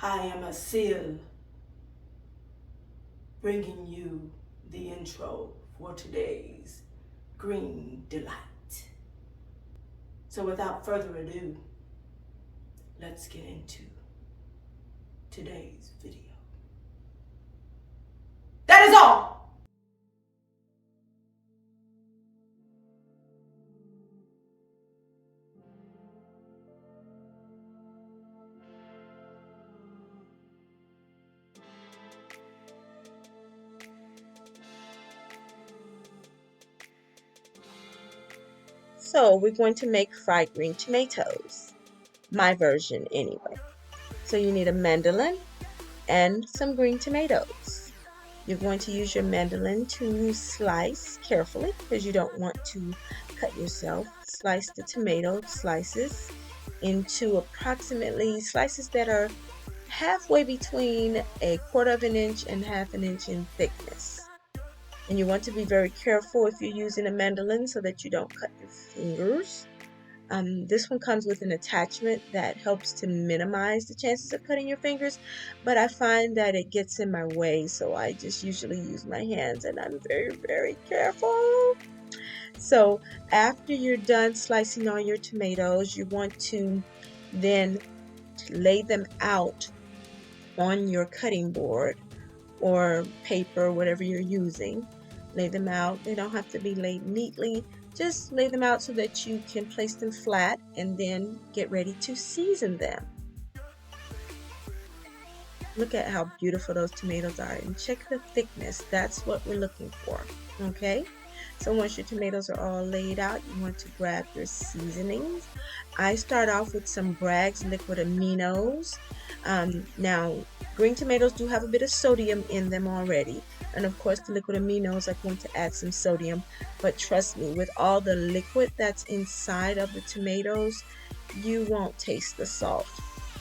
I am a seal bringing you the intro for today's Green Delight. So without further ado, let's get into today's video. That is all! So we're going to make fried green tomatoes, my version anyway. So you need a mandolin and some green tomatoes. You're going to use your mandolin to slice carefully because you don't want to cut yourself. Slice the tomato slices into approximately slices that are halfway between 1/4 of an inch and 1/2 an inch in thickness. And you want to be very careful if you're using a mandolin so that you don't cut your fingers. This one comes with an attachment that helps to minimize the chances of cutting your fingers, but I find that it gets in my way, so I just usually use my hands, and I'm very, very careful. So after you're done slicing all your tomatoes, you want to then lay them out on your cutting board or paper, whatever you're using. Lay them out. They don't have to be laid neatly. Just lay them out so that you can place them flat and then get ready to season them. Look at how beautiful those tomatoes are, and check the thickness. That's what we're looking for. Okay, so once your tomatoes are all laid out, you want to grab your seasonings. I start off with some Bragg's liquid aminos. Now, green tomatoes do have a bit of sodium in them already, and of course the liquid aminos are going to add some sodium, but trust me, with all the liquid that's inside of the tomatoes, you won't taste the salt.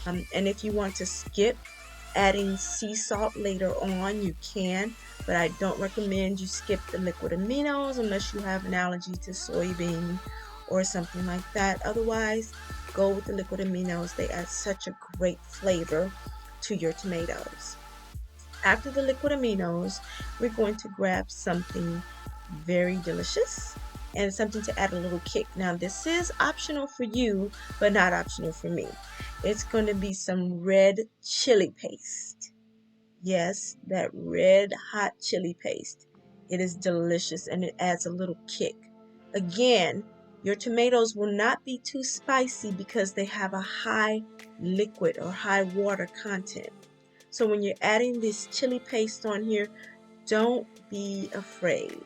And if you want to skip adding sea salt later on, you can, but I don't recommend you skip the liquid aminos unless you have an allergy to soybean or something like that. Otherwise, go with the liquid aminos. They add such a great flavor to your tomatoes. After the liquid aminos, we're going to grab something very delicious and something to add a little kick. Now, this is optional for you, but not optional for me. It's going to be some red chili paste. Yes, that red hot chili paste. It is delicious and it adds a little kick. Again, your tomatoes will not be too spicy because they have a high liquid or high water content. So when you're adding this chili paste on here, don't be afraid.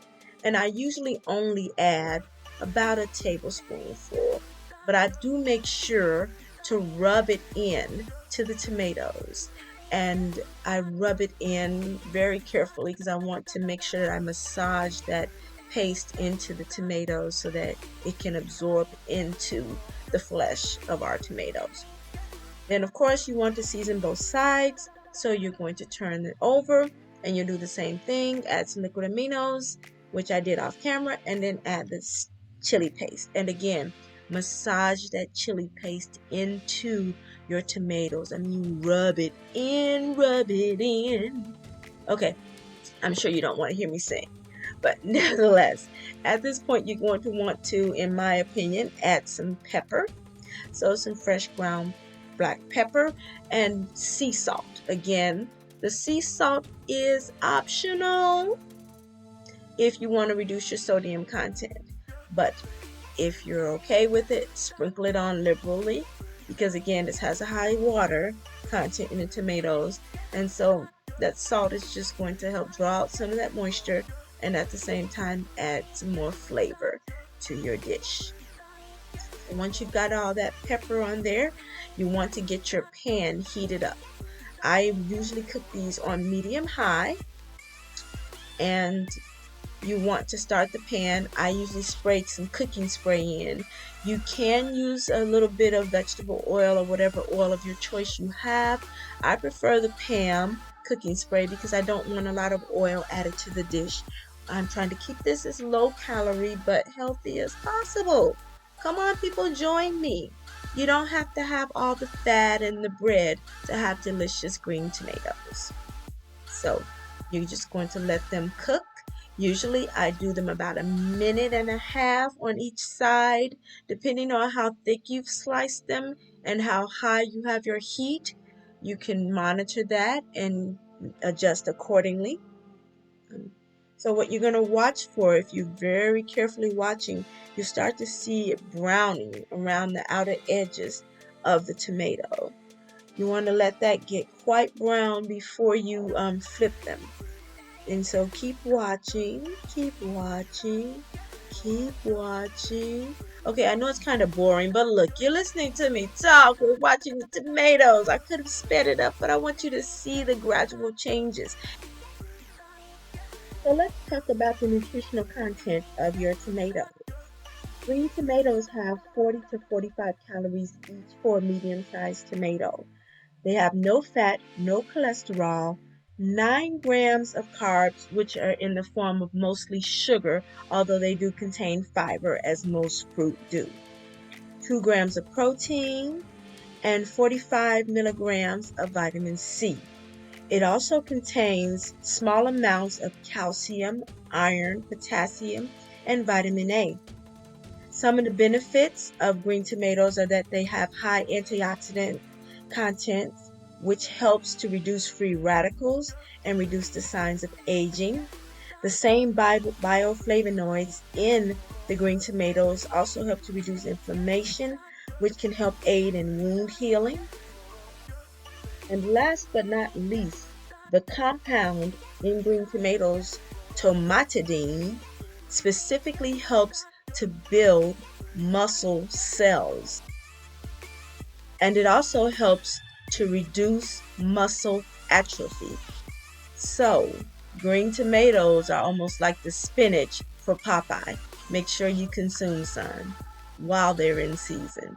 And I usually only add about a tablespoonful, but I do make sure to rub it in to the tomatoes. And I rub it in very carefully because I want to make sure that I massage that paste into the tomatoes so that it can absorb into the flesh of our tomatoes. Then of course you want to season both sides, so you're going to turn it over and you'll do the same thing. Add some liquid aminos, which I did off camera, and then add this chili paste. And again, massage that chili paste into your tomatoes. I mean, rub it in, rub it in. Okay, I'm sure you don't want to hear me sing, but nevertheless, at this point you're going to want to, in my opinion, add some pepper. So some fresh ground black pepper and sea salt. Again, the sea salt is optional if you want to reduce your sodium content, but if you're okay with it, sprinkle it on liberally, because again, this has a high water content in the tomatoes, and so that salt is just going to help draw out some of that moisture and at the same time add some more flavor to your dish. And once you've got all that pepper on there, you want to get your pan heated up. I usually cook these on medium high, and you want to start the pan. I usually spray some cooking spray in. You can use a little bit of vegetable oil or whatever oil of your choice you have. I prefer the Pam cooking spray because I don't want a lot of oil added to the dish. I'm trying to keep this as low calorie but healthy as possible. Come on, people, join me. You don't have to have all the fat and the bread to have delicious green tomatoes. So you're just going to let them cook. Usually I do them about a minute and a half on each side, depending on how thick you've sliced them and how high you have your heat. You can monitor that and adjust accordingly. So what you're going to watch for, if you're very carefully watching, you start to see it browning around the outer edges of the tomato. You want to let that get quite brown before you flip them. And so keep watching, keep watching, keep watching. Okay, I know it's kind of boring, but look, you're listening to me talk. We're watching the tomatoes. I could have sped it up, but I want you to see the gradual changes. So let's talk about the nutritional content of your tomatoes. Green tomatoes have 40 to 45 calories each for a medium-sized tomato. They have no fat, no cholesterol, 9 grams of carbs, which are in the form of mostly sugar, although they do contain fiber, as most fruit do, 2 grams of protein, and 45 milligrams of vitamin C. It also contains small amounts of calcium, iron, potassium, and vitamin A. Some of the benefits of green tomatoes are that they have high antioxidant content, which helps to reduce free radicals and reduce the signs of aging. The same bioflavonoids in the green tomatoes also help to reduce inflammation, which can help aid in wound healing. And last but not least, the compound in green tomatoes, tomatidine, specifically helps to build muscle cells. And it also helps to reduce muscle atrophy. So, green tomatoes are almost like the spinach for Popeye. Make sure you consume some while they're in season.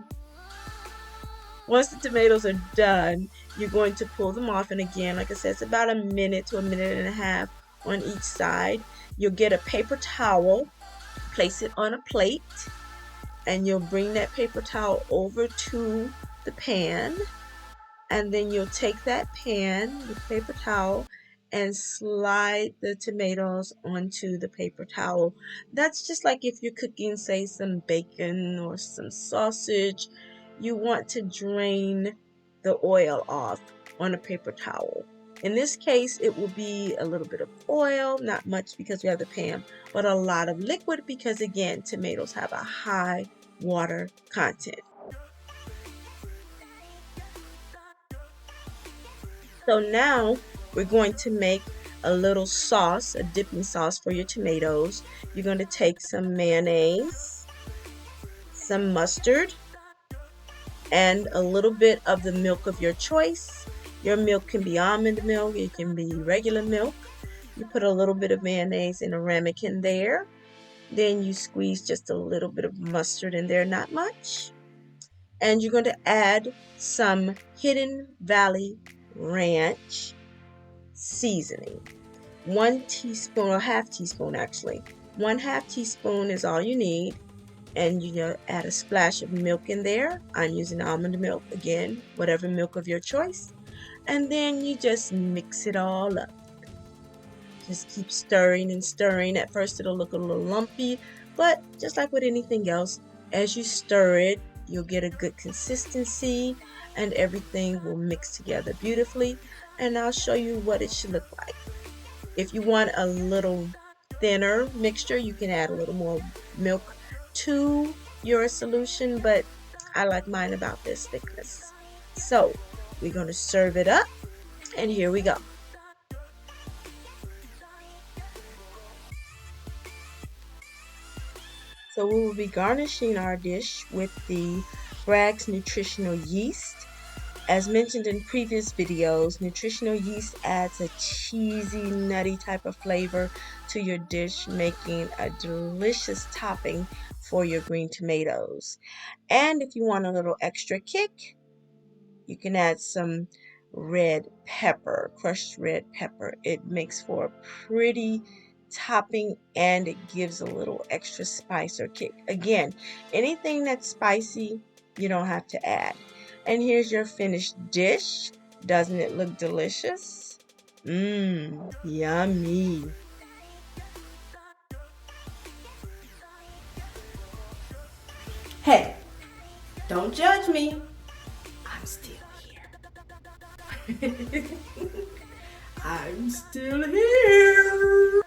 Once the tomatoes are done, you're going to pull them off. And again, like I said, it's about a minute to a minute and a half on each side. You'll get a paper towel, place it on a plate, and you'll bring that paper towel over to the pan. And then you'll take that pan with paper towel and slide the tomatoes onto the paper towel. That's just like if you're cooking, say, some bacon or some sausage. You want to drain the oil off on a paper towel. In this case, it will be a little bit of oil, not much because we have the pan, but a lot of liquid because, again, tomatoes have a high water content. So now we're going to make a little sauce, a dipping sauce for your tomatoes. You're going to take some mayonnaise, some mustard, and a little bit of the milk of your choice. Your milk can be almond milk, it can be regular milk. You put a little bit of mayonnaise and a ramekin there. Then you squeeze just a little bit of mustard in there, not much. And you're going to add some Hidden Valley Ranch seasoning. 1 teaspoon, or half teaspoon actually. 1/2 teaspoon is all you need. And you add a splash of milk in there. I'm using almond milk, again, whatever milk of your choice. And then you just mix it all up. Just keep stirring and stirring. At first it'll look a little lumpy, but just like with anything else, as you stir it, you'll get a good consistency and everything will mix together beautifully. And I'll show you what it should look like. If you want a little thinner mixture, you can add a little more milk to your solution, but I like mine about this thickness. So we're going to serve it up, and here we go. So we will be garnishing our dish with the Bragg's nutritional yeast. As mentioned in previous videos, nutritional yeast adds a cheesy, nutty type of flavor to your dish, making a delicious topping for your green tomatoes. And if you want a little extra kick, you can add some red pepper, crushed red pepper. It makes for a pretty topping and it gives a little extra spice or kick. Again, anything that's spicy you don't have to add. And here's your finished dish. Doesn't it look delicious? Mmm, yummy. Hey, don't judge me. I'm still here. I'm still here.